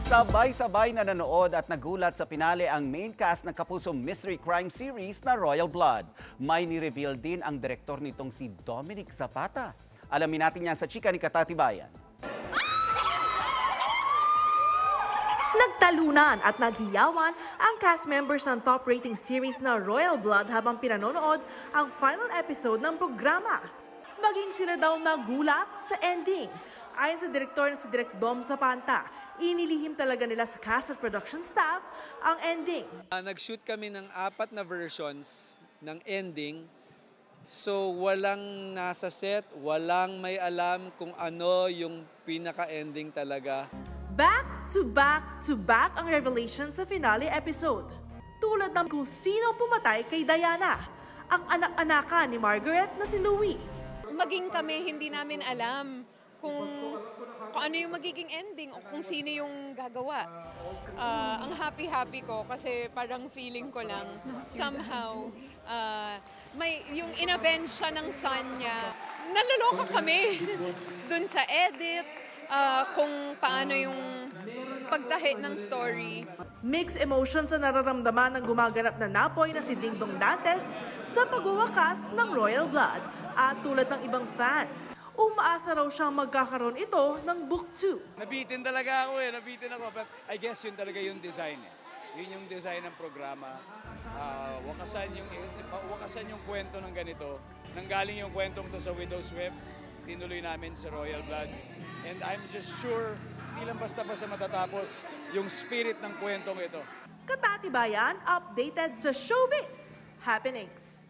Sabay-sabay na nanood at nagulat sa pinale ang main cast ng Kapuso Mystery Crime Series na Royal Blood. May ni-reveal din ang direktor nitong si Dominic Zapata. Alamin natin yan sa chika ni Katatibayan. Nagtalunan at naghiyawan ang cast members ng top rating series na Royal Blood habang pinanonood ang final episode ng programa. Maging sila daw nagulat sa ending. Ayon sa direktor na si Direk Dom Zapata, inilihim talaga nila sa cast at production staff ang ending. Nag-shoot kami ng 4 na versions ng ending. So walang nasa set, walang may alam kung ano yung pinaka-ending talaga. Back to back to back ang revelation sa finale episode. Tulad ng kung sino pumatay kay Diana, ang anak-anakan ni Margaret na si Louie. Maging kami, hindi namin alam kung ano yung magiging ending o kung sino yung gagawa. Ang happy-happy ko kasi parang feeling ko lang somehow may yung in-avenge siya ng son niya. Naloloka kami dun sa edit, kung paano yung pagtahi ng story. Mixed emotions ang nararamdaman ng gumaganap na napoy na si Dingdong Dantes sa pagwawakas ng Royal Blood. At tulad ng ibang fans, umaasa raw siyang magkakaroon ito ng Book 2. Nabitin talaga ako nabitin ako. But I guess yun talaga yung design Yun yung design ng programa. Wakasan yung kwento ng ganito. Nanggaling yung kwentong to sa Widow's Web, tinuloy namin sa Royal Blood. And I'm just sure, hindi lang basta-basta matatapos yung spirit ng kwentong ito. Katatibayan, updated sa showbiz happenings.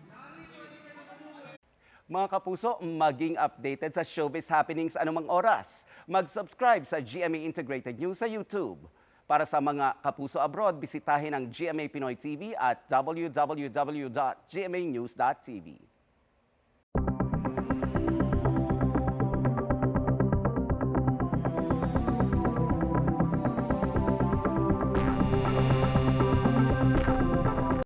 Mga kapuso, maging updated sa showbiz happenings anumang oras. Mag-subscribe sa GMA Integrated News sa YouTube. Para sa mga kapuso abroad, bisitahin ang GMA Pinoy TV at www.gmanews.tv.